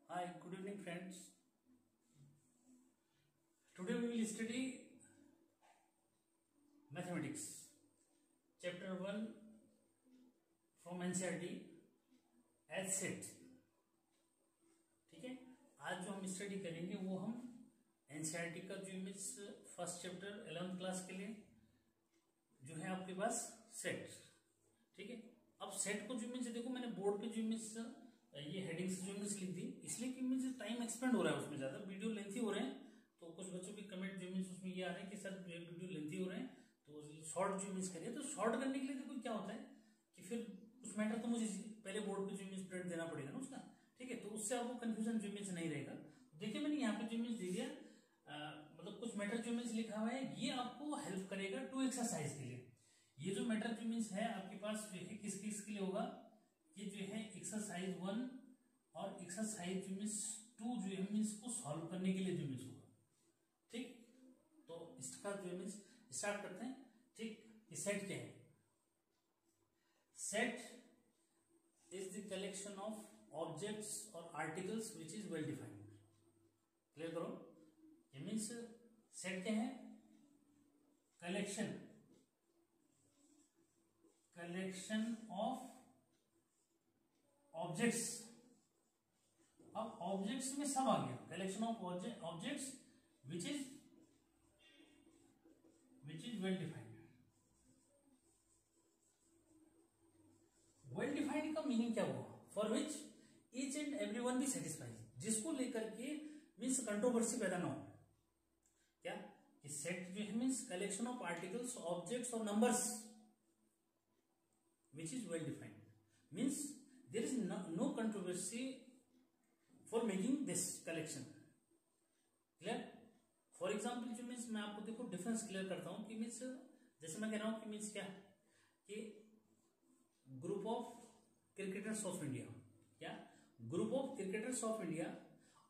Hi, good evening, friends. Today we will study mathematics, chapter 1 from NCERT as set. ठीक है, आज जो हम स्टडी करेंगे वो हम NCERT का जो image first chapter 11th class के लिए जो है आपके पास सेट. ठीक है, अब सेट को जो इमेज देखो, मैंने बोर्ड पे जो इमेज ये हेडिंग से जो इमेज लिख दी, इसलिए कि इमेज टाइम एक्सपेंड हो रहा है उसमें, ज्यादा वीडियो लेंथी हो रहे हैं. तो कुछ बच्चों के कमेंट जो इमेज उसमें ये आ रहे हैं कि सर वीडियो लेंथी हो रहे हैं, तो शॉर्ट जो इमेज करिए. तो शॉर्ट करने के लिए देखो क्या होता है कि फिर कुछ मैटर तो मुझे पहले बोर्ड पे जो इमेज प्रिंट देना पड़ेगा ना उसका. ठीक है, तो उससे आपको कंफ्यूजन जो इमेज नहीं रहेगा. देखिए मैंने यहाँ पे जो इमेज दे दिया, मतलब कुछ मैटर जो इमेज लिखा हुआ है, ये आपको हेल्प करेगा टू एक्सरसाइज के लिए. ये जो मैटर जो इमेज है आपके पास जो है किस किस के लिए होगा, ये जो है एक्सरसाइज 1 और एक्सरसाइज जो मीन्स 2 जो है मीन्स को सॉल्व करने के लिए जो मीन्स होगा. ठीक, तो इसका जो मीन्स स्टार्ट करते हैं. ठीक, ये सेट क्या है? Set is the collection of objects और articles which is well defined. Clear करो, ये मीन्स सेट क्या है? Collection of objects. अब ऑब्जेक्ट्स में सब आ गया. Collection of objects which is well defined. Well defined का मीनिंग क्या हुआ? For which each and every one be satisfied, जिसको लेकर के मीन्स कंट्रोवर्सी पैदा ना हो. क्या सेट जो है means collection of articles, objects और numbers which is well defined, means there is no controversy for making this collection. Clear? For example जो मीन्स मैं आपको देखो डिफरेंस क्लियर करता हूं कि मीन्स जैसे मैं कह रहा हूं कि मीन्स क्या कि group of cricketers of India, क्या group of cricketers of India,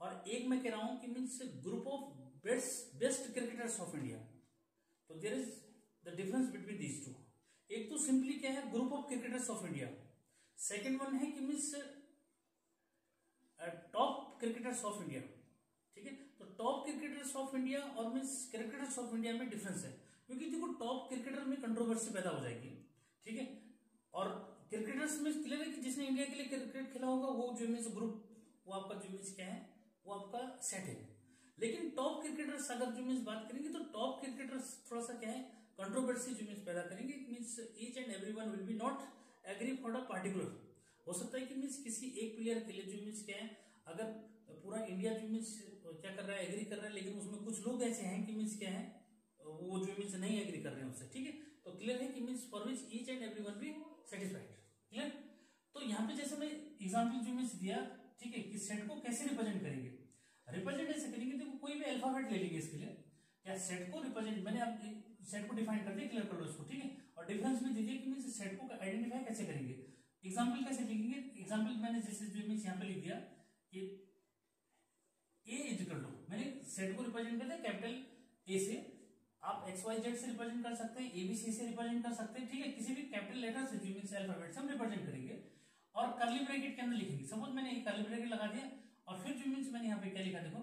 और एक मैं कह रहा हूं कि means group of best cricketers of India. तो there is the difference between these two. एक तो सिंपली क्या है, group of cricketers of India. Second one है कि means top cricketers of India. ठीक है, तो टॉप क्रिकेटर्स ऑफ इंडिया और मीन्स क्रिकेटर्स ऑफ इंडिया में डिफरेंस है, क्योंकि देखो टॉप क्रिकेटर में कंट्रोवर्सी पैदा हो जाएगी. ठीक है, और क्रिकेटर्स में क्लियर है कि जिसने इंडिया के लिए क्रिकेट खेला होगा वो जो मीन्स ग्रुप, वो आपका जो मीन्स क्या है, वो आपका सेट है. लेकिन टॉप क्रिकेटर्स अगर जो मीन्स बात करेंगे तो टॉप क्रिकेटर्स थोड़ा सा क्या है, कंट्रोवर्सी जो मीन्स पैदा करेंगे. Means each and every one will be not agree for a particular. हो सकता है कि मीन्स किसी एक प्लेयर के लिए जो मीन्स क्या है, अगर पूरा इंडिया जो मीन्स क्या कर रहा है, एग्री कर रहा है, लेकिन उसमें कुछ लोग ऐसे हैं कि मीन्स क्या है, वो जो मीन्स नहीं एग्री कर रहे हैं उससे. ठीक है, तो क्लियर है कि means for which each and every one be satisfied. Clear? तो यहाँ पे जैसे मैं एग्जाम्पल जो मीन्स दिया, ठीक है, कि सेट को कैसे रिप्रेजेंट करेंगे. रिप्रेजेंट ऐसे करेंगे, देखो कोई भी अल्फाबेट ले लेंगे इसके लिए. क्या सेट को रिप्रेजेंट, मैंने आप सेट को डिफाइन कर दिया, क्लियर कर लो इसको. ठीक है, और डिफरेंस भी दीजिए कि मीन्स सेट को आइडेंटिफाई कैसे करेंगे. एग्जाम्पल कैसे लिखेंगे? एग्जाम्पल मैंने जैसे जो मीन्स यहाँ पे लिख दिया कि ए इजिकल टू, मैंने सेट को रिप्रेजेंट कर दिया कैपिटल ए से. आप एक्स वाई जेड से रिप्रेजेंट कर सकते हैं, एबीसी से रिप्रेजेंट कर सकते हैं. ठीक है, किसी भी कैपिटल लेटर से जो मीन्स अल्फाबेट से हम रिप्रेजेंट करेंगे और कर्ली ब्रैकेट के अंदर लिखेंगे. सपोज मैंने एक कर्ली ब्रैकेट लगा दिया और फिर जो मीन्स मैंने यहाँ पे क्या लिखा, देखो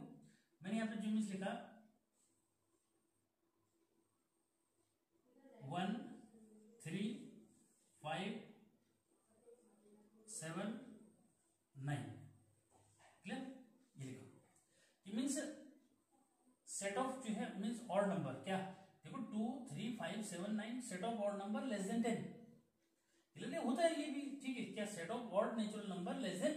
मैंने यहाँ पे जो मीन्स लिखा 1 3 5 7 9. क्लियर? ये लिखा. ये मीन्स सेट ऑफ जो है मीन्स ऑड नंबर. क्या देखो 2 3 5 7 9 set of odd number less than 10. Clear होता है ये भी. ठीक है, क्या set of odd natural number less than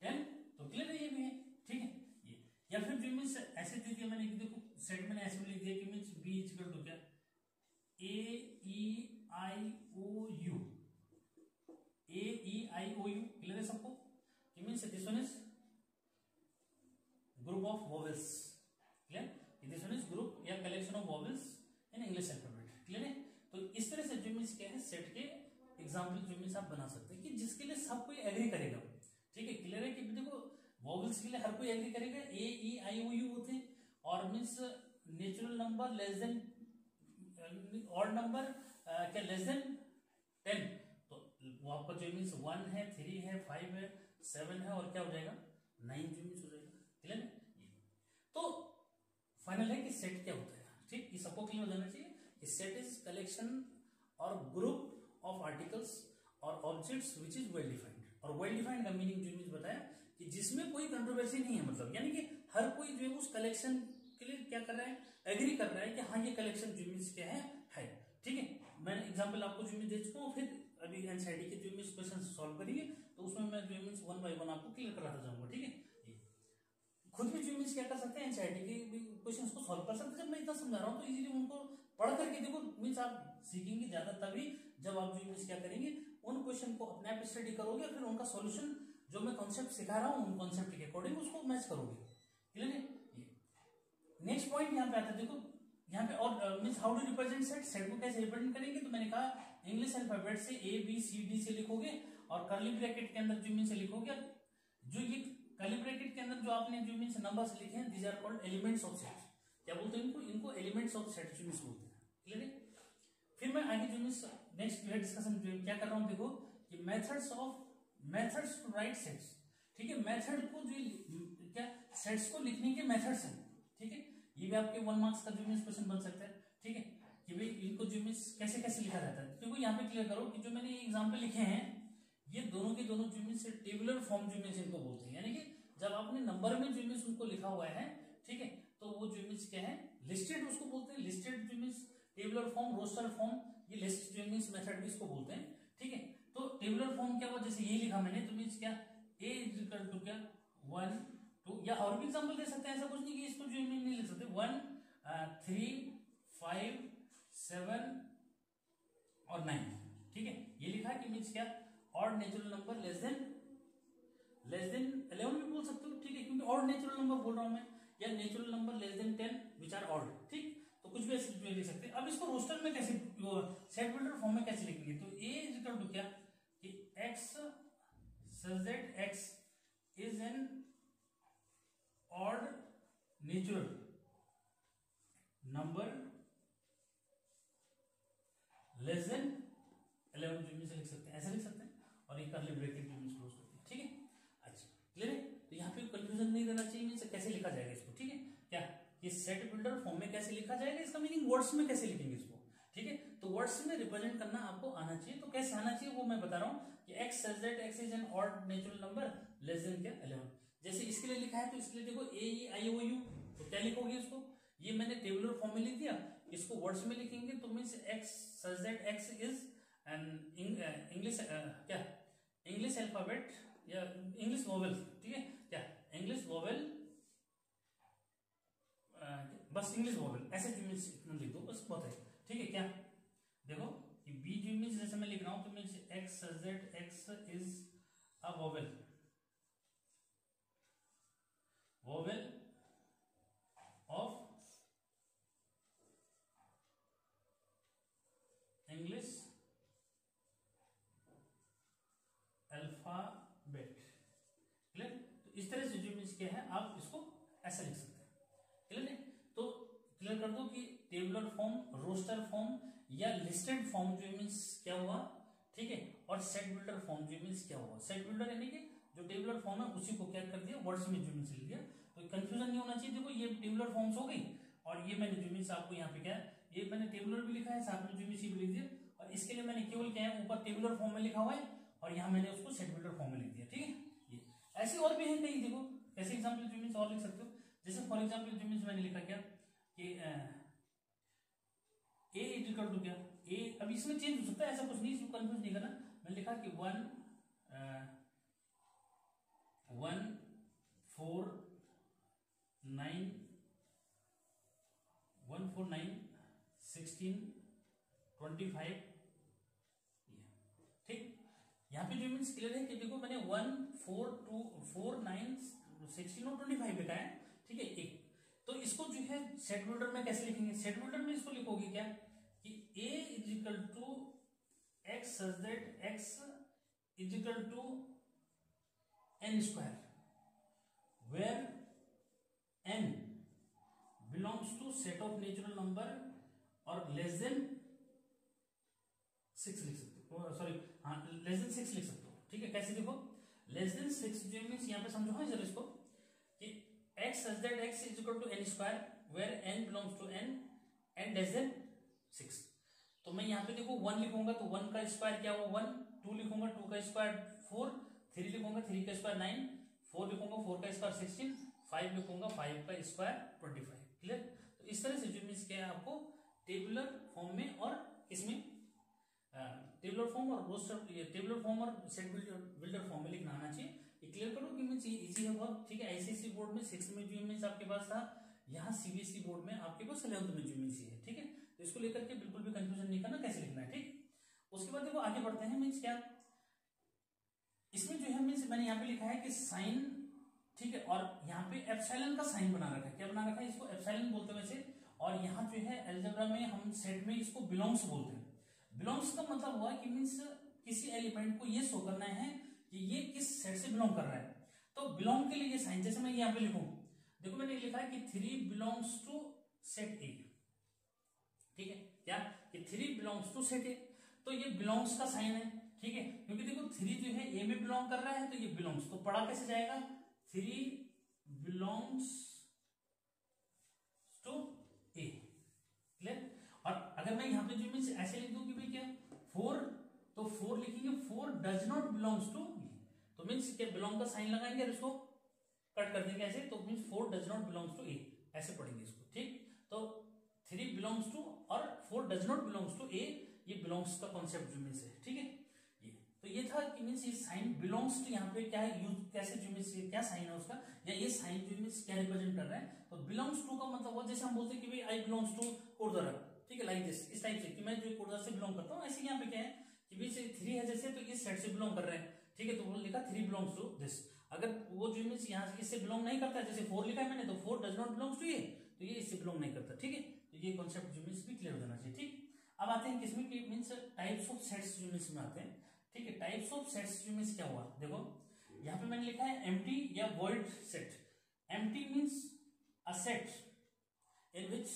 10. तो क्लियर है ये भी है. ठीक है, ये या फिर जो मीन्स ऐसे दे दिया मैंने, देखो सेट मैंने ऐसे लिख दिया कि मीन्स बी इक्वल टू क्या AEIOU. AEIOU क्लियर है सबको? कि means this one is group of vowels. Clear? This one is group या collection of vowels in English alphabet. Clear है? तो इस तरह से जो मीन्स क्या है, सेट के एग्जाम्पल जो मीन्स आप बना सकते हैं कि जिसके लिए सब कोई एग्री करेगा. ठीक है, क्लियर है कि देखो वोवेल्स के लिए हर कोई एग्री करेगा, AEIOU होते हैं, और means natural number less then odd number क्या लेस देन 10. तो वो आपका जो मीन्स 1 है, 3 है, 5 है, 7 है, और क्या हो जाएगा 9 जो मीन्स हो जाएगा। क्लियर है? तो फाइनल है कि सेट क्या होता है, ठीक, ये सबको क्लियर हो जाना चाहिए। सेट इज कलेक्शन और ग्रुप ऑफ आर्टिकल्स और objects which is well defined. और वेल डिफाइंड का मीनिंग जो मीन्स बताया कि जिसमें कोई कंट्रोवर्सी नहीं है, मतलब यानी कि हर कोई जो है उस कलेक्शन के लिए क्या कर रहा है, एग्री कर रहा है कि हाँ ये कलेक्शन जो मीन्स क्या है, ठीक है। मैं एग्जांपल आपको जो मीन्स दे चुका हूँ, फिर अभी एनसीईआरटी के जो मीन्स क्वेश्चन सॉल्व करेंगे तो उसमें मैं जो मीन्स 1 बाय 1 आपको क्लियर कराता जाऊंगा, ठीक है। खुद भी जो मीन्स क्या कर सकते हैं, एनसीईआरटी के क्वेश्चंस को सॉल्व कर सकते हैं। जब मैं इतना समझा रहा हूँ तो इजीली उनको पढ़ करके देखो मीन्स आप सीखेंगे ज्यादा, तभी जब आप जो मीन्स क्या करेंगे उन क्वेश्चन को अपने आप स्टडी करोगे, फिर उनका सॉल्यूशन जो मैं कॉन्सेप्ट सिखा रहा हूँ उन कॉन्सेप्ट के अकॉर्डिंग उसको मैच करोगे। क्लियर है? नेक्स्ट पॉइंट यहाँ पे आता है, देखो यहाँ पे और means how to represent set, set को कैसे रिप्रेजेंट करेंगे। तो मैंने कहा इंग्लिश अल्फाबेट से ए बी सी डी से लिखोगे और कर्ली ब्रैकेट के अंदर जो मीन्स लिखोगे। जो ये कर्ली ब्रैकेट के अंदर जो आपने जो मीन्स नंबर्स लिखे हैं, these are called elements of set. क्या बोलते हैं इनको? इनको एलिमेंट्स ऑफ सेट जो मीन्स बोलते हैं। क्लियर है? फिर मैं आगे जो मीन्स नेक्स्ट जो है डिस्कशन क्या कर रहा हूँ, देखो कि मेथड्स टू राइट सेट्स, ठीक है। मेथड को जो क्या सेट्स को लिखने के मेथड्स हैं, ठीक है। ये भी आपके 1 मार्क्स का जो मीन्स क्वेश्चन बन सकता है, ठीक है, कि भाई इनको जो मीन्स कैसे कैसे लिखा जाता है। देखो यहाँ पे क्लियर करो कि जो मैंने ये एग्जाम्पल लिखे हैं ये दोनों के दोनों जो मीन्स टेबुलर फॉर्म जो मीन्स इनको बोलते हैं, यानी कि जब आपने नंबर में जो मीन्स उनको लिखा हुआ है, ठीक है, तो वो जो मीन्स क्या है, लिस्टेड उसको बोलते हैं। लिस्टेड जो means tabular form, roster form, ये लिस्ट जो मीन्स मेथड भी इसको बोलते हैं, ठीक है। तो टेबुलर फॉर्म क्या हुआ, जैसे ये लिखा मैंने, तो मीन्स क्या ए इज इक्वल टू क्या 1 2, या और भी एग्जाम्पल दे सकते हैं, ऐसा कुछ नहीं कि इसको जो मीन नहीं लिख सकते। 1 3 5 7 और 9, ठीक है। ये लिखा कि मीन्स क्या odd natural number less then 11 भी बोल सकते हो, ठीक है, क्योंकि ऑड नेचुरल नंबर बोल रहा हूं मैं, या natural number less than 10 which are odd, ठीक। तो कुछ भी ऐसे लिख सकते हैं। अब इसको रोस्टर में कैसे, सेट बिल्डर फॉर्म में कैसे लिखेंगे, तो ए इज इक्वल टू क्या कि x such that x is an odd natural number less than 11 जो से लिख सकते हैं, ऐसे लिख सकते हैं। और ये कर्ली ब्रैकेट जो मींस क्लोज करते हैं, ठीक है। अच्छा क्लियर है? तो यहाँ पे कंफ्यूजन नहीं रहना चाहिए मींस कैसे लिखा जाएगा इसको, ठीक है। क्या ये सेट बिल्डर फॉर्म में कैसे लिखा जाएगा, इसका मीनिंग वर्ड्स में कैसे लिखेंगे इसको, ठीक है। तो वर्ड्स में रिप्रेजेंट करना आपको आना चाहिए। तो कैसे आना चाहिए वो मैं बता रहा हूँ कि x such that x is an odd natural number less than क्या 11। जैसे इसके लिए लिखा है तो इसके लिए देखो a e i o u, तो क्या लिखोगे इसको, ये मैंने टेबुलर फॉर्म में लिख दिया, इसको वर्ड्स में लिखेंगे तो means x such that x is an English क्या इंग्लिश अल्फाबेट या इंग्लिश वोवेल, ठीक है, क्या इंग्लिश वोवेल, बस इंग्लिश वोवेल ऐसे जो मीन्स इतना लिख दो बस बहुत है, ठीक है। क्या देखो कि बी जो मीन्स जैसे मैं लिख रहा हूं तो means x such that x is a vowel of English alphabet. Clear? तो इस तरह से जो मीन्स क्या है आप इसको ऐसे लिख सकते हैं। क्लियर है? तो क्लियर कर दो कि टेबुलर फॉर्म, रोस्टर फॉर्म या लिस्टेड फॉर्म जो मीन्स क्या हुआ, ठीक है, और सेट बिल्डर फॉर्म जो मीन्स क्या हुआ। सेट बिल्डर यानी कि जो टेबुलर फॉर्म है उसी को क्या कर दिया वर्ड्स में जो मीन्स लिख दिया। तो कंफ्यूजन नहीं होना चाहिए। देखो ये टेबुलर फॉर्म्स हो गई और ये मैंने जो मीन्स आपको यहाँ पे क्या है, ये मैंने टेबुलर भी लिखा है साथ में जो मीन्स भी लिख दिया, और इसके लिए मैंने केवल क्या है ऊपर टेबुलर फॉर्म में लिखा हुआ है और यहाँ मैंने उसको सेट बिल्डर फॉर्म में लिख दिया, ठीक है। ये ऐसे और भी है कहीं, देखो ऐसे एग्जाम्पल जो मीन्स और लिख सकते हो। जैसे फॉर एग्जाम्पल जो मीन्स मैंने लिखा क्या कि ए इज इक्वल टू क्या ए, अब इसमें चेंज हो सकता है, ऐसा कुछ नहीं, इसमें कंफ्यूज नहीं करना। मैंने लिखा कि 1 1 4 9 1 4 9 16 25, ठीक। यहाँ पे जो मीन्स क्लियर है कि देखो मैंने 1 4 2 4 9 16 और 25 लिखा है, ठीक है। एक तो इसको जो है सेट बिल्डर में कैसे लिखेंगे, सेट बिल्डर में इसको लिखोगे क्या कि a is equal to x such that x is equal to n square where n belongs to set of natural number और लेस देन 6 लिख सकते हो, सॉरी हाँ लेस देन 6 लिख सकते हो, ठीक है। कैसे देखो लेस देन 6 जो मीन्स यहाँ पे पे समझो हाँ जरा इसको कि x such that x is equal to n square where n belongs to n and less than 6। तो मैं यहाँ पे देखो 1 लिखूंगा तो 1 का स्क्वायर क्या हुआ 1, 2 लिखूंगा 2 का स्क्वायर 4, 3 लिखूंगा 3 का स्क्वायर 9, 4 लिखूंगा 4 का स्क्वायर 16, 5 लिखूंगा 5 का स्क्वायर 25। क्लियर। तो इस तरह से जो मीन्स क्या है आपको टेबुलर फॉर्म में और इसमें टेबुलर फॉर्म और रोस्टर टेबुलर फॉर्म और सेट बिल्डर फॉर्म में लिखना आना चाहिए। ये क्लियर करो कि मीन्स ये इजी है बहुत। ठीक है, आईसीएसई बोर्ड में 6 में जो मीन्स आपके पास था, यहाँ सीबीएसई बोर्ड में आपके पास 11th में जो मीन्स है। ठीक है, तो इसको लेकर के बिल्कुल भी कंफ्यूजन नहीं करना कैसे लिखना है। ठीक, उसके बाद देखो आगे बढ़ते हैं। मीन्स क्या इसमें जो है मीन्स मैंने यहाँ पे लिखा है कि साइन, ठीक है, और यहाँ पे एप्सिलॉन का साइन बना रखा है। क्या बना रखा है? इसको एप्सिलॉन बोलते हैं वैसे। और यहाँ जो है अलजेब्रा में हम सेट में इसको बिलोंग्स बोलते हैं। बिलोंग्स का मतलब हुआ कि मीन्स किसी एलिमेंट को ये शो करना है कि ये किस सेट से बिलोंग कर रहा है। तो बिलोंग के लिए ये साइन, जैसे मैं यहाँ पे लिखूं, देखो मैंने लिखा है कि 3 बिलोंग्स टू सेट ए। ठीक है, क्या कि 3 बिलोंग्स टू सेट ए, तो ये बिलोंग्स का साइन है। ठीक है, क्योंकि देखो 3 जो है ए में बिलोंग कर रहा है, तो ये बिलोंग्स, तो पढ़ा कैसे जाएगा 3 बिलोंग्स टू ए। क्लियर। और अगर मैं यहाँ पे जो मीन्स ऐसे लिख दूं कि भाई क्या 4, तो 4 लिखेंगे 4 does not belongs to B, तो मीन्स क्या बिलोंग का साइन लगाएंगे और इसको कट कर देंगे ऐसे, तो means 4 does not belongs to A, ऐसे पढ़ेंगे इसको। ठीक, तो 3 बिलोंग्स टू और 4 डज नॉट बिलोंग्स टू ए, ये बिलोंग्स का कॉन्सेप्ट जो मीन्स है। ठीक है, ये तो ये था कि मीन्स ये साइन बिलोंग्स टू यहाँ पे क्या है यूज, कैसे जो मीन्स क्या साइन है उसका, या ये साइन जो मीन्स क्या रिप्रेजेंट कर रहा है। तो बिलोंग्स टू का मतलब वो जैसे हम बोलते हैं कि भाई आई बिलोंग्स टू कोडरा। ठीक है, लाइक दिस, इस टाइप से कि मैं जो कोडरा से बिलोंग करता हूँ, ऐसे यहाँ पे क्या है कि भाई 3 है जैसे, तो इस सेट से बिलोंग कर रहे हैं। ठीक है, तो वो लिखा 3 बिलोंग्स टू दिस। अगर वो जो मीन्स यहाँ से इससे बिलोंग नहीं करता, जैसे 4 लिखा है मैंने, तो 4 डज नॉट बिलोंग्स टू ये, तो ये इससे बिलोंग नहीं करता। ठीक है, तो ये कॉन्सेप्ट जो मीन्स भी क्लियर हो जाना चाहिए। ठीक, अब आते हैं किसमें कि मीन्स टाइप्स ऑफ सेट्स जो मीन्स में आते हैं। ठीक है, टाइप्स ऑफ सेट्स जो मीन्स क्या हुआ, देखो यहाँ पे मैंने लिखा है एम्प्टी या void set. Empty means a set in which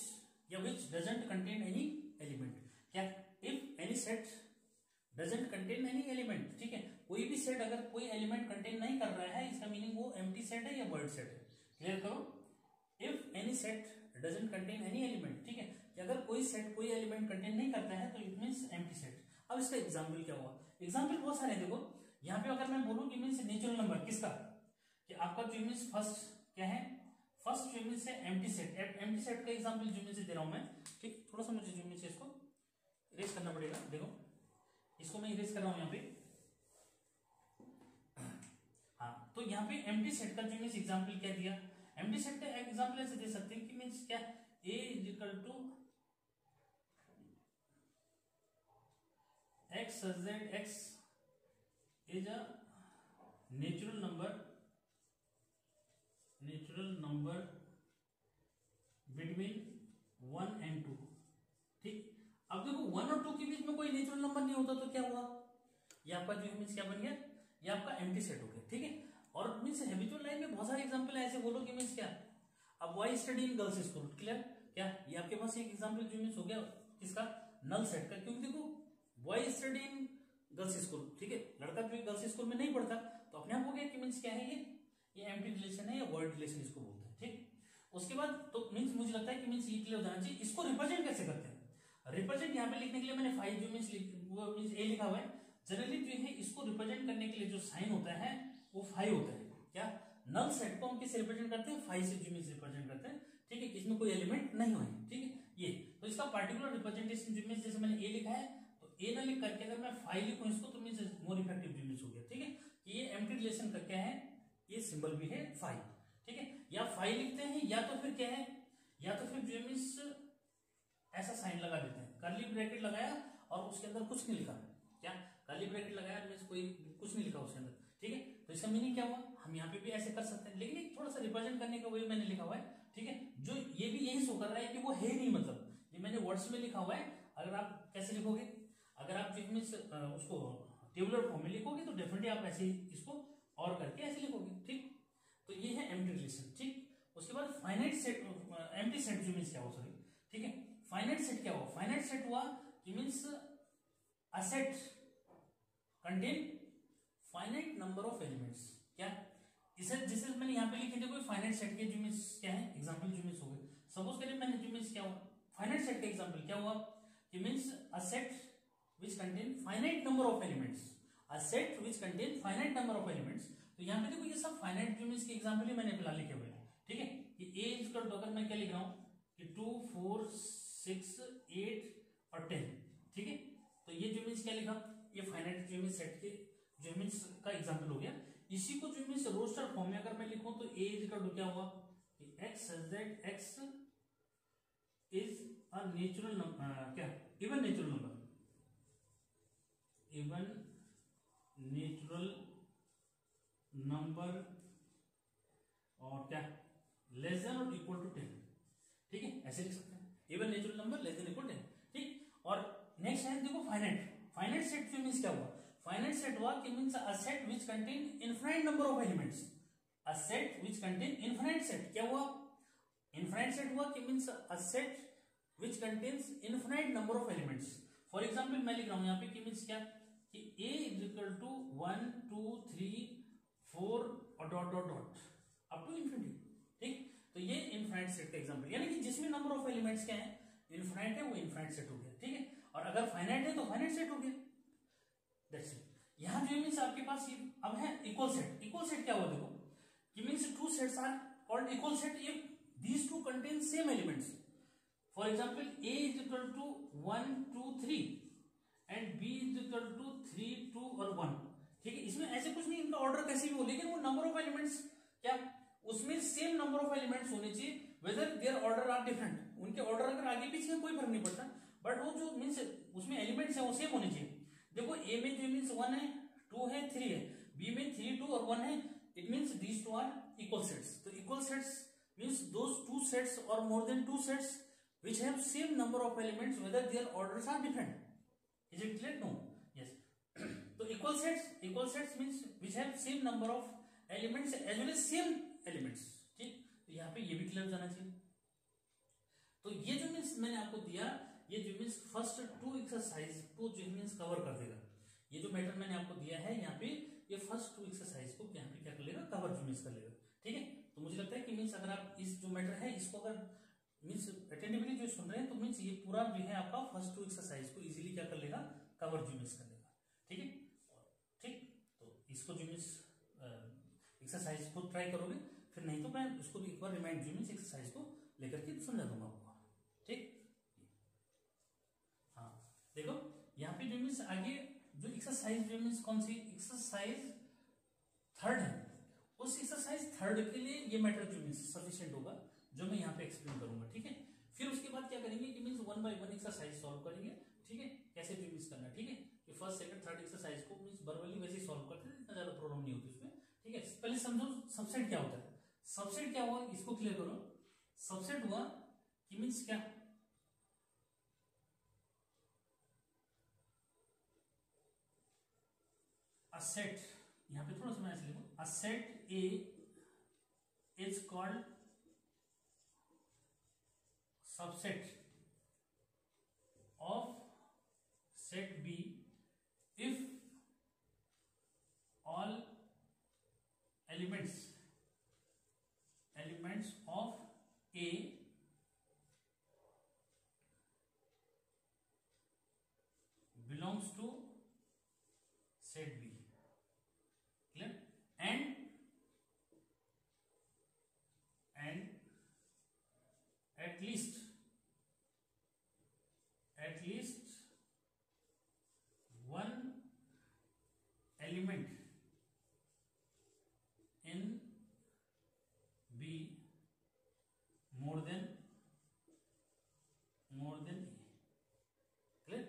या which doesn't contain any element. क्या, if any set doesn't contain any element. ठीक है, कोई भी सेट अगर कोई एलिमेंट कंटेन नहीं कर रहा है, इसका मीनिंग वो एम्प्टी सेट है या वॉइड सेट है। क्लियर करो, if any set doesn't contain any element. ठीक है, कि अगर कोई सेट कोई एलिमेंट कंटेन नहीं करता है तो इट मीन्स एम्प्टी सेट। अब इसका एग्जांपल क्या हुआ, एग्जांपल बहुत सारे हैं। देखो यहाँ पे अगर मैं बोलूं कि मीन्स नेचुरल नंबर किसका, कि आपका जो मीन्स फर्स्ट क्या है, फर्स्ट जो मीन्स है एम्प्टी सेट। एम्प्टी सेट का एग्जांपल जो मीन्स दे रहा हूं मैं। ठीक, थोड़ा सा मुझे जो मीन्स इसको इरेज करना पड़ेगा। देखो इसको मैं इरेज कर रहा हूं यहाँ पे। हाँ, तो यहाँ पे एम्प्टी सेट का जो मीन्स एग्जांपल क्या दिया, एम्प्टी सेट का एग्जांपल ऐसे दे सकते हैं कि मीन्स क्या a is equal to x such that x is a natural number between 1 and 2। ठीक, अब देखो 1 और 2 के बीच में कोई नेचुरल नंबर नहीं होता तो क्या हुआ, ये आपका जो मीन्स क्या बन गया, ये आपका एम्प्टी सेट हो गया। ठीक है, और मीन्स हैबिचुअल लाइफ में बहुत सारे एग्जांपल है ऐसे। बोलो कि मीन्स क्या, अब boy study in girls school. Clear, क्या ये आपके पास एक एग्जांपल जो मीन्स हो गया किसका, नल सेट का। क्योंकि देखो boy study in girls school, ठीक है, लड़का जो गर्ल्स स्कूल में नहीं पढ़ता, तो अपने आप हो गया कि मीन्स क्या है ये एम्प्टी रिलेशन है या वॉइड रिलेशन इसको बोलते हैं। ठीक, उसके बाद तो मीन्स मुझे लगता है कि मीन्स ये क्लियर हो जाना चाहिए। इसको रिप्रेजेंट कैसे करते हैं, रिप्रेजेंट यहाँ पे लिखने के लिए मैंने 5 जो मीन्स वो मीन्स ए लिखा हुआ है। जनरली जो है इसको रिप्रेजेंट करने के लिए जो साइन होता है वो 5 होता है। क्या, नल सेट को हम किससे रिप्रेजेंट करते हैं, 5 से जो मीन्स रिप्रेजेंट करते हैं। ठीक है, इसमें कोई एलिमेंट नहीं हुए। ठीक है, ये तो इसका पार्टिकुलर रिप्रेजेंटेशन जो मीन्स जैसे मैंने ए लिखा है, तो ए ना लिख करके अगर मैं 5 लिखूं इसको, तो मीन्स मोर इफेक्टिव जो मीन्स हो गया। ठीक है, ये एम्प्टी रिलेशन का क्या है, ये सिंबल भी है 5। ठीक है, या 5 लिखते हैं, या तो फिर क्या है, या तो फिर जो मीन्स ऐसा साइन लगा देते हैं, कर्ली ब्रैकेट लगाया और उसके अंदर कुछ नहीं लिखा। क्या, कर्ली ब्रैकेट लगाया मीन्स कोई कुछ नहीं लिखा उसके अंदर। ठीक है, तो इसका मीनिंग क्या हुआ, हम यहाँ पे भी ऐसे कर सकते हैं, लेकिन एक थोड़ा सा रिप्रेजेंट करने का वही मैंने लिखा हुआ है। ठीक है, जो ये भी यही शो कर रहा है कि वो है नहीं, मतलब ये मैंने वर्ड्स में लिखा हुआ है। अगर आप कैसे लिखोगे, अगर आप जो मीन्स उसको टेबुलर फॉर्म में लिखोगे तो डेफिनेटली आप ऐसे इसको और करके ऐसे लिखोगे। ठीक, तो ये है एम्प्टी रिलेशन। ठीक, उसके बाद फाइनाइट सेट, एम्प्टी सेट जो मीन्स क्या हुआ, सॉरी। ठीक है, फाइनाइट सेट क्या हुआ, फाइनाइट सेट हुआ कि means a set contain finite number of elements. क्या, इसे जैसे मैंने यहाँ पे लिखे थे कोई फाइनाइट सेट के जो मीन्स क्या है एग्जांपल जो मीन्स हो गए। सपोज करिए मैंने जो मीन्स क्या हुआ फाइनाइट सेट का एग्जांपल क्या हुआ कि means a set which contain finite number of elements, a set which contain finite number of elements। तो यहाँ पे देखो ये सब फाइनाइट जो मीन्स के एग्जांपल ही मैंने फिलहाल लिखे हुए हैं, ठीक है। कि a इक्वल टू अगर मैं क्या लिख रहा हूँ कि 2 4 6 8 और 10, ठीक है। तो ये जो मीन्स क्या लिखा ये फाइनाइट जो मीन्स सेट के जो मीन्स का एग्जांपल हो गया। इसी को जो मीन्स रोस्टर फॉर्म में अगर मैं लिखूं तो a इक्वल टू क्या हुआ कि x z x is a natural क्या even natural number, even natural number और क्या लेस देन और इक्वल टू 10, ठीक है। ऐसे लिख सकते हैं even natural number less than equal 10, ठीक। और नेक्स्ट है देखो फाइनाइट सेट जो मीन्स क्या हुआ फाइनाइट सेट हुआ कि means a set which contain infinite number of elements, a set which contain infinite set क्या हुआ इनफाइनाइट सेट हुआ कि means a set which contains infinite number of elements. For example मैं लिख रहा हूं यहाँ पे कि मीन्स क्या कि a इज इक्वल टू 1 2 3 4 और dot dot dot up to infinity, ठीक। तो ये इनफाइनाइट सेट का एग्जांपल यानी कि जिसमें नंबर ऑफ एलिमेंट्स क्या है इनफाइनाइट है वो इनफाइनाइट सेट हो गया, ठीक है। और अगर फाइनाइट है तो फाइनाइट सेट हो गया, दैट्स इट। यहां जो मीन्स आपके पास ये अब है इक्वल सेट। इक्वल सेट क्या हुआ देखो कि means two sets are called equal set if these two contain same elements. For example a is equal to 1 2 3 and b is equal to 3 2 और 1, ठीक है। इसमें ऐसे कुछ नहीं इनका ऑर्डर कैसे भी हो लेकिन वो नंबर ऑफ एलिमेंट्स क्या उसमें सेम नंबर ऑफ एलिमेंट्स होने चाहिए whether their order are different. उनके ऑर्डर अगर आगे पीछे में कोई फर्क नहीं पड़ता बट वो जो मीन्स उसमें एलिमेंट्स है वो सेम होने चाहिए। देखो a में जो मीन्स 1 है 2 है 3 है, b में 3 2 और 1 है, it means these two are equal sets. तो equal sets means those two sets और more than two sets which have same number of elements whether their orders are different. Is it clear? No. Yes. So equal sets means which have same number of elements as well as same elements, ठीक। तो यहाँ पे ये भी clear जाना चाहिए। तो ये जो मीन्स मैंने आपको दिया ये जो मीन्स फर्स्ट टू एक्सरसाइज को जो मीन्स कवर कर देगा। ये जो मैटर मैंने आपको दिया है यहाँ पे ये फर्स्ट टू एक्सरसाइज को यहाँ पे क्या कर लेगा कवर जो मीन्स कर लेगा, ठीक है। तो मुझे लगता है कि मीन्स अगर आप इस जो मैटर है इसको अगर मीन्स अटेंटिवली जो सुन रहे हैं तो मीन्स ये पूरा जो है आपका फर्स्ट टू एक्सरसाइज को इजीली क्या कर लेगा कवर जो मीन्स कर लेगा, ठीक है। ठीक तो इसको जो मीन्स एक्सरसाइज को ट्राई करोगे फिर नहीं तो मैं उसको भी एक बार रिमाइंड जो मीन्स एक्सरसाइज को लेकर के समझा दूंगा आपको, ठीक। हाँ देखो यहाँ पे जो मीन्स आगे जो एक्सरसाइज जो मीन्स कौन सी एक्सरसाइज थर्ड है उस एक्सरसाइज थर्ड के लिए ये मैटर जो मीन्स सफिशिएंट होगा जो मैं यहाँ पे एक्सप्लेन करूंगा, ठीक है। फिर उसके बाद क्या करेंगे कि मीन्स 1 बाय 1 एक्सरसाइज सॉल्व करेंगे, ठीक है। कैसे जो मीन्स करना, ठीक है। कि फर्स्ट सेकंड थर्ड एक्सरसाइज को मीन्स वर्बली वैसे ही सॉल्व करते हैं, इतना ज्यादा प्रॉब्लम नहीं होती उसमें, ठीक है। पहले समझो सबसेट क्या होता है। सबसेट क्या हुआ इसको क्लियर करो। सबसेट हुआ कि मीन्स क्या अ सेट, यहाँ पे थोड़ा सा मैं ऐसे लिखूं, अ set A is called subset of set B if all elements of A belongs to set B, clear, and at least one element in B more than A, clear.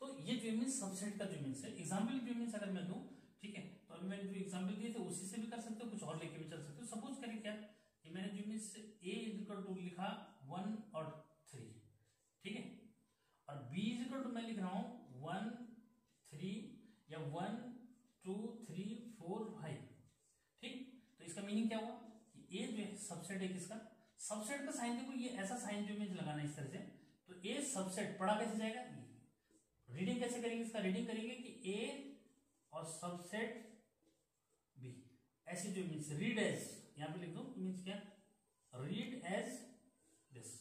तो ये जो मीन्स सबसेट का जो means है example जो means अगर मैं दूं, ठीक है। तो अभी मैंने जो एग्जाम्पल दिए थे उसी से भी कर सकते हो, कुछ और लेके भी चल सकते हो। सपोज करें क्या कि मैंने जो means A is equal to लिखा 1 और 3, ठीक है। और B इज इक्वल टू मैं लिख रहा हूं 1 3 या 1 2 3 4 5, ठीक। तो इसका मीनिंग क्या हुआ कि A जो है सबसेट है किसका, सबसेट का साइन देखो ये ऐसा साइन जो मीन्स लगाना इस तरह से। तो A सबसेट पढ़ा कैसे जाएगा, रीडिंग कैसे करेंगे इसका, रीडिंग करेंगे कि A और सबसेट B ऐसे जो मीन्स रीड एज, यहाँ पे लिख दो मीन्स क्या, रीड एज दिस,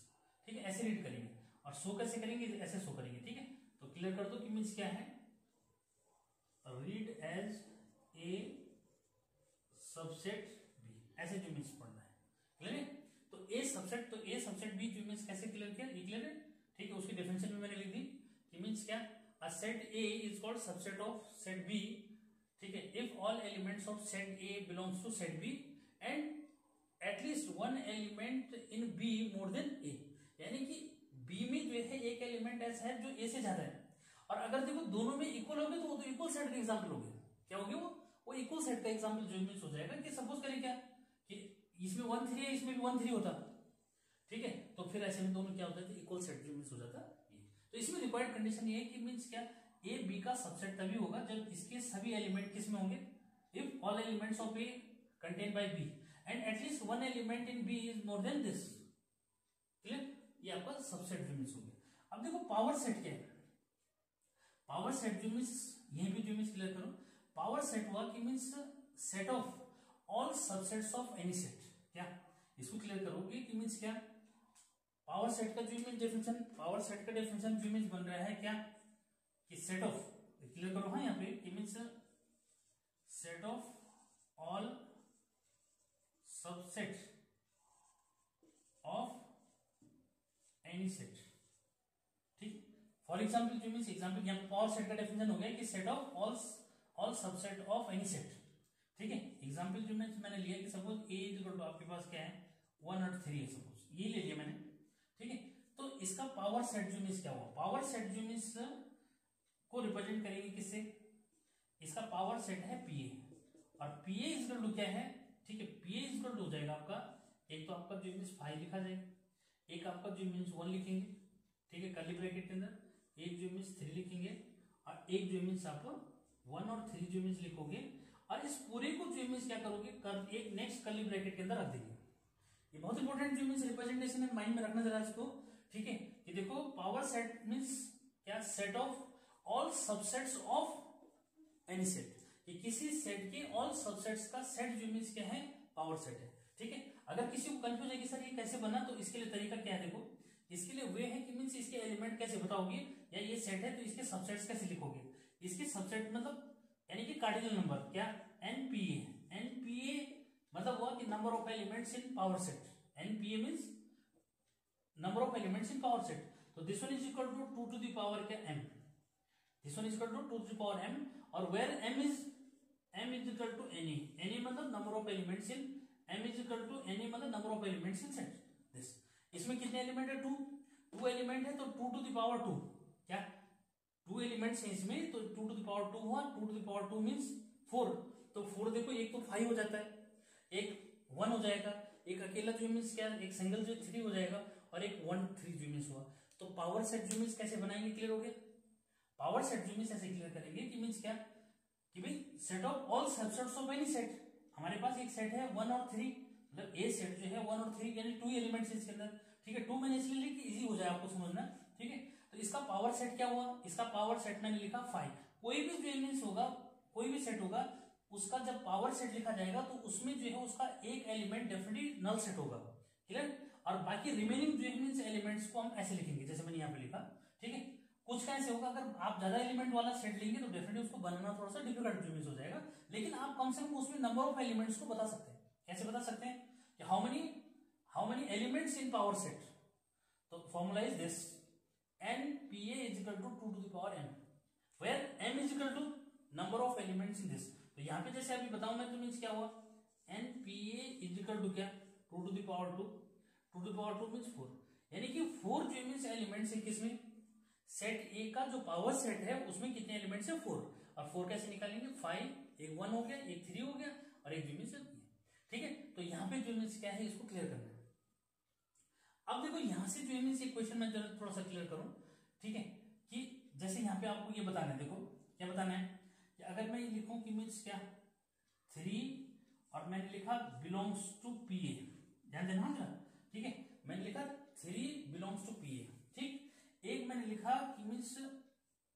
ठीक है, ऐसे रीड करेंगे। और शो कैसे करेंगे, ऐसे शो करेंगे, ठीक है। तो क्लियर कर दो कि मीन्स क्या है, read as A subset B, ऐसे जो मीन्स पढ़ना है, क्लियर है। तो ए सबसेट, तो ए सबसेट बी जो मीन्स कैसे क्लियर किया, ये क्लियर है, ठीक है। उसकी डेफिनेशन में मैंने लिख दी कि मीन्स क्या, a set A is called subset of set B, ठीक है, if all elements of set A belongs to set B and at least one element in B more than A, यानी कि बी में जो है एक एलिमेंट ऐसा है जो ए से ज्यादा है, और अगर देखो दोनों में इक्वल हो गए तो वो तो इक्वल सेट का एग्जांपल हो गया, क्या हो गया वो इक्वल सेट का एग्जांपल जो मीन्स हो जाएगा कि सपोज करें क्या कि इसमें 1 3 है, इसमें भी 1 3 होता, ठीक है, तो फिर ऐसे में दोनों क्या होता है, इक्वल सेट जो मीन्स हो जाता है। तो इसमें रिक्वायर्ड कंडीशन ये है कि मीन्स क्या, ए बी का सबसेट तभी होगा जब इसके सभी एलिमेंट किस में होंगे, if all elements of A contain by B and at least one element in B is more than this, clear, ये आपका सबसेट जो मीन्स हो गया। अब देखो पावर सेट क्या है, पावर सेट जो मीन्स यहीं पे जो मीन्स क्लियर करो, पावर सेट हुआ कि means set of all subsets of any set, क्या इसको क्लियर करोगे कि मीन्स क्या, पावर सेट का जो मीन्स डेफिनेशन, पावर सेट का डेफिनेशन जो मीन्स बन रहा है क्या कि सेट ऑफ, क्लियर करो हाँ यहाँ पे कि means set of all subset of any set, ठीक। फॉर एग्जाम्पल जो मीन्स एग्जाम्पल यहाँ पे पावर सेट का डेफिनेशन हो गया कि set of all subset of any set, ठीक है। एग्जाम्पल जो मैंने लिया कि सपोज ए इक्वल टू आपके पास क्या है 1 और 3 है, सपोज ये ले लिया मैंने, ठीक है। तो इसका पावर सेट जो मीन्स क्या हुआ, पावर सेट जो मीन्स को रिप्रेजेंट करेंगे किससे, इसका पावर सेट है पीए, और पीए इक्वल टू क्या है, ठीक है, पीए इक्वल टू हो जाएगा आपका, एक तो आपका जो मीन्स 5 लिखा जाएगा, एक आपका जो मीन्स 1 लिखेंगे, ठीक है, कर्ली ब्रैकेट के अंदर, एक जो मीन्स 3 लिखेंगे, और एक जो मीन्स आप 1 और 3 जो मीन्स लिखोगे, और इस पूरे को जो मीन्स क्या करोगे, एक नेक्स्ट कर्ली ब्रैकेट के अंदर रख देंगे। ये बहुत इंपॉर्टेंट जो मीन्स रिप्रेजेंटेशन है, माइंड में रखना जरा इसको, ठीक है। कि देखो पावर सेट मीन्स क्या, set of all subsets of any set, कि किसी सेट के ऑल सबसेट्स का सेट जो मीन्स क्या है, पावर सेट है, ठीक है। अगर किसी को कंफ्यूज है कि सर ये कैसे बना, तो इसके लिए तरीका क्या है, देखो इसके लिए वे है कि मीन्स इसके एलिमेंट कैसे बताओगे, या ये सेट है तो इसके सबसेट्स कैसे लिखोगे, इसके सबसेट मतलब यानी कि कार्डिनल नंबर क्या, एनपीए, एनपीए मतलब हुआ कि number of elements in power set, NPA means number of elements in power set. तो this one is equal to 2 to the power क्या m, this one is equal to 2 to the power m, और where m is equal to any मतलब number of elements in, m is equal to any मतलब number of elements in set this. इसमें कितने element है, 2 element है, तो 2 to the power 2 क्या, 2 elements हैं इसमें, तो 2 टू द पावर 2 हुआ, 2 टू द पावर 2 मींस 4, तो 4 देखो एक तो 5 हो जाता है, एक 1 हो जाएगा, एक अकेला जो मीन्स क्या, एक सिंगल जो 3 हो जाएगा, और एक 1 3 जो मीन्स हुआ। तो पावर सेट जो मीन्स कैसे बनाएंगे, क्लियर हो गया, पावर सेट जो मीन्स ऐसे क्लियर करेंगे कि मीन्स क्या, कि भाई set of all subsets of any set, हमारे पास एक सेट है 1 और 3, मतलब ए सेट जो है 1 और 3 यानी 2 एलिमेंट्स इसके अंदर, ठीक है। 2 मैंने इसलिए लिखी कि इजी हो जाए आपको समझना, ठीक है। तो इसका पावर सेट क्या हुआ, इसका पावर सेट मैंने लिखा 5, कोई भी जो एलिमेंट्स होगा, कोई भी सेट होगा, उसका जब पावर सेट लिखा जाएगा तो उसमें जो है उसका एक एलिमेंट डेफिनेटली नल सेट होगा, क्लियर, और बाकी रिमेनिंग जो मींस एलिमेंट्स को हम ऐसे लिखेंगे जैसे मैंने यहाँ पे लिखा, ठीक है। कुछ का ऐसे होगा, अगर आप ज्यादा एलिमेंट वाला सेट लेंगे तो डेफिनेटली उसको बनाना थोड़ा सा डिफिकल्ट जो मींस हो जाएगा, लेकिन आप कम से कम उसमें नंबर ऑफ एलिमेंट्स को बता सकते हैं। कैसे बता सकते हैं कि how many elements in power set, तो formula is this, NPA is equal to 2 to the power m, where m is equal to number of elements in this। तो यहाँ पे जैसे अभी बताऊं मैं, तो मीन्स क्या हुआ, NPA is equal to क्या, 2 to the power 2, 2 to the power 2 means 4, यानी कि 4 जो मीन्स एलिमेंट्स है किसमें, सेट ए का जो पावर सेट है उसमें कितने एलिमेंट्स है, 4, और 4 कैसे निकालेंगे, 5, एक 1 हो गया, एक 3 हो गया, और एक जो मीन्स, ठीक है। तो यहाँ पे जो मीन्स क्या है, इसको क्लियर करना है। अब देखो यहां से जो मीन्स एक क्वेश्चन मैं जरा थोड़ा सा क्लियर करूं, ठीक है, कि जैसे यहाँ पे आपको ये बताना है, देखो क्या बताना है, कि अगर मैं ये लिखूं कि मीन्स क्या 3 और मैंने लिखा बिलोंग्स टू पीए, ध्यान देना जरा, ठीक है, मैंने लिखा 3 बिलोंग्स टू पीए, ठीक, एक मैंने लिखा कि मीन्स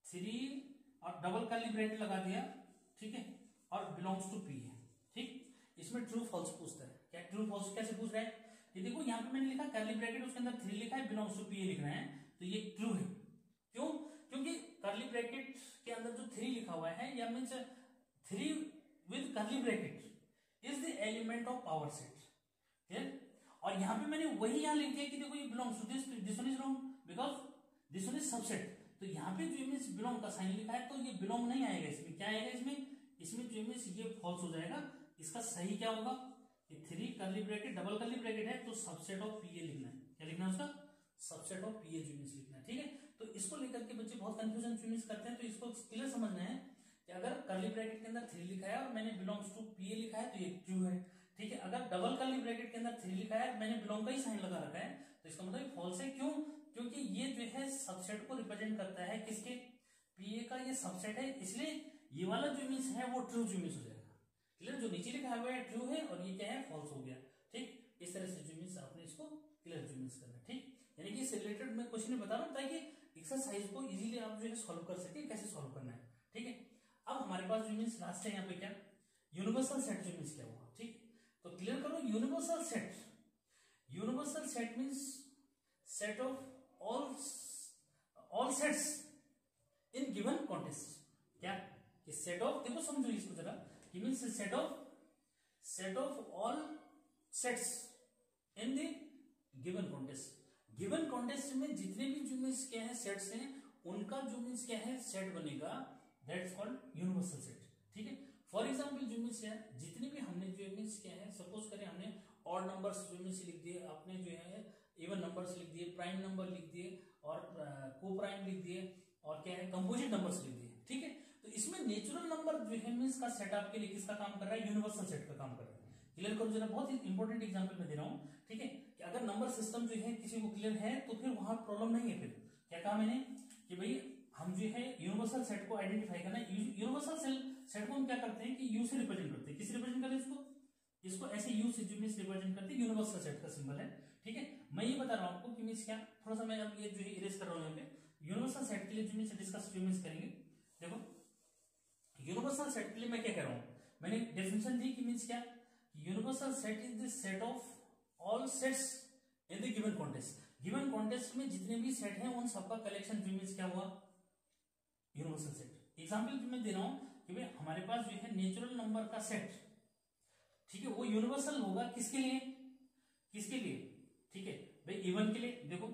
3 और डबल कर्ली ब्रैकेट लगा दिया, ठीक है, और बिलोंग्स टू पीए, ठीक। इसमें ट्रू फॉल्स पूछता है। क्या ट्रू फॉल्स कैसे पूछ रहा है? ये देखो यहाँ पे मैंने लिखा कर्ली ब्रैकेट, उसके अंदर 3 लिखा है, बिलोंग्स टू पीए लिखना है, तो ये ट्रू है। क्यों? क्योंकि कर्ली ब्रैकेट के अंदर जो 3 लिखा हुआ है, या means 3 with curly bracket is the element of power set. Clear? और यहाँ पे मैंने वही यहाँ लिख दिया कि देखो ये belongs to this one is wrong because this one is subset. तो यहाँ पे जो इमेज बिलोंग का साइन लिखा है, तो ये बिलोंग नहीं आएगा इसमें। क्या आएगा इसमें जो इमेज ये फॉल्स हो जाएगा। इसका सही क्या होगा? कि 3 curly bracket double curly bracket है, तो सबसेट ऑफ पीए लिखना है। क्या लिखना है उसका? सबसेट ऑफ पीए जो इमेज लिखना है। ठीक है, तो इसको लेकर के बच्चे बहुत कंफ्यूजन चूज करते हैं, तो इसको क्लियर समझना है कि अगर कर्ली ब्रैकेट के अंदर 3 लिखा है और मैंने बिलोंग्स टू पीए लिखा है, तो ये ट्रू है। ठीक है, अगर डबल कर्ली ब्रैकेट के अंदर 3 लिखा है, मैंने बिलोंग का ही साइन लगा रखा है, तो इसका मतलब फॉल्स है। क्यों? क्योंकि ये जो है सबसेट को रिप्रेजेंट करता है, किसके? पीए का ये सबसेट है, इसलिए ये वाला जो इमेज है वो ट्रू जो इमेज हो जाएगा। क्लियर? जो नीचे लिखा हुआ है ट्रू है और ये क्या है? फॉल्स हो गया। ठीक, इस तरह से जो इमेज आपने इसको क्लियर जो इमेज करना है। ठीक, यानी कि इससे रिलेटेड मैं क्वेश्चन बता रहा हूँ ताकि एक्सरसाइज को इजीली आप जो है सॉल्व कर सके, कैसे सॉल्व करना है। ठीक है, अब हमारे पास जो इमेज लास्ट है यहाँ पे क्या? यूनिवर्सल सेट जो इमेज क्या हुआ। ठीक, तो क्लियर करो। Universal set, universal set means set of all sets in given context. क्या? कि सेट ऑफ, देखो समझो इसको जरा, कि means set of all sets in the given context. Given context में जितने भी जो मींस क्या है सेट्स हैं, उनका जो मींस क्या है सेट बनेगा, दैट्स कॉल्ड यूनिवर्सल सेट। ठीक है, फॉर एग्जाम्पल जो मीन्स है, जितने भी हमने जो मीन्स क्या है, सपोज करें हमने ऑड नंबर्स जो मीन्स लिख दिए, आपने जो है इवन नंबर्स लिख दिए, प्राइम नंबर लिख दिए और को प्राइम लिख दिए, और क्या है कंपोजिट नंबर्स लिख दिए। ठीक है, तो इसमें नेचुरल नंबर जो है मीन्स का सेट आपके लिए किसका काम कर रहा है? यूनिवर्सल सेट का काम कर रहा है। क्लियर करो जरा, बहुत ही इंपॉर्टेंट एग्जाम्पल मैं दे रहा हूँ। ठीक है, कि अगर नंबर सिस्टम जो है किसी को क्लियर है, तो फिर वहां प्रॉब्लम नहीं है। फिर क्या कहा मैंने कि भाई हम जो है यूनिवर्सल सेट को आइडेंटिफाई करना है। यूनिवर्सल सेट को हम क्या करते हैं कि यू से रिप्रेजेंट करते हैं। किस रिप्रेजेंट करते हैं इसको ऐसे यू से जो मीन्स रिप्रेजेंट करते हैं, यूनिवर्सल सेट का सिंबल है। ठीक है, मैं ये बता रहा हूं आपको कि मीन्स क्या, थोड़ा सा मैं अब ये जो है इरेज कर रहा हूं यहाँ पे। यूनिवर्सल सेट के लिए जो मीन्स डिस्कस जो मीन्स करेंगे। देखो यूनिवर्सल सेट के लिए मैं क्या कह रहा हूं, मैंने डेफिनेशन दी कि मीन्स क्या, universal set is the set of all sets in the given context. Given context में जितने भी सेट हैं उन सबका कलेक्शन जो मीन्स क्या हुआ? Universal set. एग्जाम्पल जो मैं दे रहा हूं कि भाई हमारे पास जो है नेचुरल नंबर का सेट, ठीक है, वो यूनिवर्सल होगा किसके लिए? किसके लिए? ठीक है भाई, इवन के लिए। देखो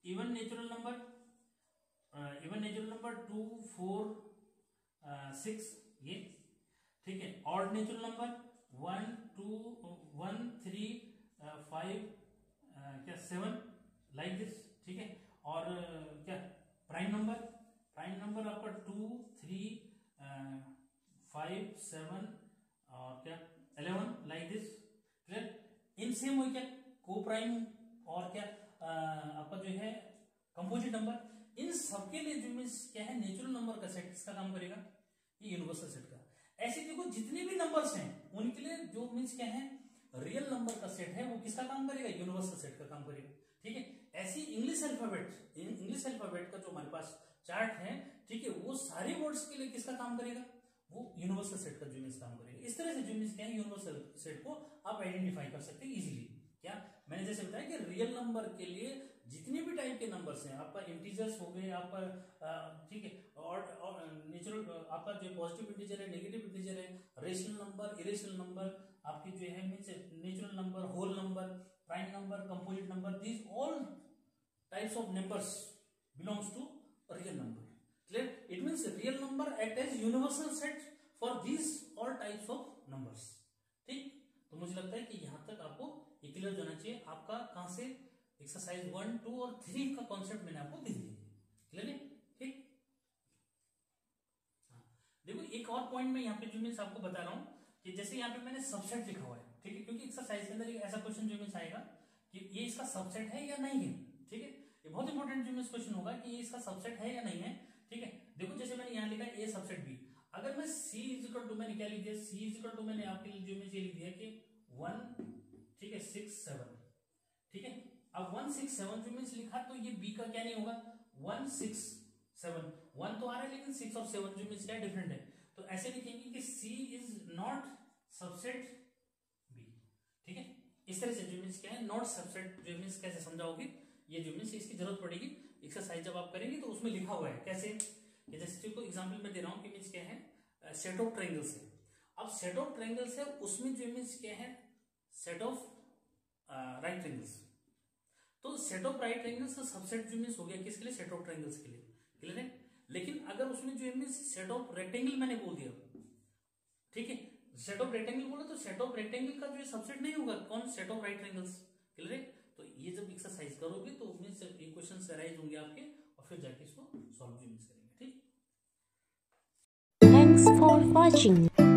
इवन नेचुरल नंबर 2 4 6 ये। ठीक है, ऑड नेचुरल नंबर 1 2 1 3 5 क्या 7 लाइक दिस। ठीक है, और क्या प्राइम नंबर आपका 2 3 5 7 और क्या 11 like this. Clear? In same हो क्या को प्राइम और क्या आपका जो है कंपोजिट नंबर, इन सबके लिए जो मीन्स क्या है नेचुरल नंबर का सेट किसका काम करेगा? ये यूनिवर्सल सेट का। ऐसे देखो जितने भी नंबर्स हैं उनके लिए जो मीन्स क्या है रियल नंबर का सेट है, वो किसका काम करेगा? यूनिवर्सल सेट का काम करेगा। ठीक है, ऐसी इंग्लिश अल्फाबेट का जो हमारे पास चार्ट है, ठीक है, वो सारे वर्ड्स के लिए किसका काम करेगा? वो यूनिवर्सल सेट का जो मीन्स काम करेगा। इस तरह से जो मीन्स क्या है यूनिवर्सल सेट को आप आइडेंटिफाई कर सकते हैं इजीली। क्या मैंने जैसे बताया कि रियल नंबर के लिए जितने भी टाइप के नंबर्स हैं, आपका इंटीजर्स हो गए, आपका ठीक है, और नेचुरल आपका जो पॉजिटिव इंटीजर है, नेगेटिव इंटीजर है, रेशनल नंबर, इरेशनल नंबर, आपकी जो है means natural number, whole number, prime number, composite number, these all types of numbers belongs to real number. Clear? It means real number act as universal set for these all types of numbers. ठीक, तो मुझे लगता है कि यहां तक आपको ये क्लियर होना चाहिए। आपका कहां से एक्सरसाइज 1 2 और 3 का कॉन्सेप्ट मैंने आपको दे दिया। क्लियर है? ठीक, देखो एक और पॉइंट मैं यहाँ पे जो मीन्स आपको बता रहा हूं कि जैसे यहाँ पे मैंने सबसेट लिखा हुआ है, ठीक है, क्योंकि एक्सरसाइज के अंदर एक ऐसा क्वेश्चन जो मीन्स आएगा कि ये इसका सबसेट है या नहीं है। ठीक है, ये बहुत इंपॉर्टेंट जो मीन्स क्वेश्चन होगा कि ये इसका सबसेट है या नहीं है। ठीक है, देखो जैसे मैंने यहाँ लिखा ए सबसेट बी, अगर मैं सी इज इक्वल टू, मैंने क्या लिख दिया, सी इज इक्वल टू मैंने आपके लिए जो मीन्स ये लिख दिया कि 1 ठीक है 6 7। ठीक है, अब 1 6 7 जो मीन्स लिखा, तो ये बी का क्या नहीं होगा? 1 6 7, 1 तो आ रहा है लेकिन 6 और 7 जो मीन्स क्या डिफरेंट है, तो ऐसे लिखेंगे कि सी इज नॉट सबसेट इस तरह से जो मीन्स क्या है नॉट सबसेट जो मीन्स कैसे समझाओगे, ये जो मीन्स इसकी जरूरत पड़ेगी एक्सरसाइज जब आप करेंगे तो उसमें लिखा हुआ है कैसे, जैसे को एग्जांपल में दे रहा हूँ कि मीन्स क्या है सेट ऑफ ट्रायंगल्स है। अब सेट ऑफ ट्रायंगल्स है उसमें जो मीन्स क्या है सेट ऑफ राइट ट्रायंगल्स, तो सेट ऑफ राइट ट्रायंगल्स का सबसेट जो मीन्स हो गया किसके लिए, सेट ऑफ ट्रायंगल्स के लिए, क्लियर है। लेकिन अगर उसमें जो मीन्स सेट ऑफ रेक्टेंगल मैंने बोल दिया, ठीक है, सेट ऑफ रेक्टेंगल बोला तो सेट ऑफ रेक्टेंगल का जो सबसेट नहीं होगा कौन, set of right triangles, clear है। तो ये जब एक्सरसाइज करोगे तो मीन्स इक्वेशंस अराइज होंगे आपके और फिर जाके इसको सॉल्व भी मीन्स करेंगे, ठीक। Thanks for watching.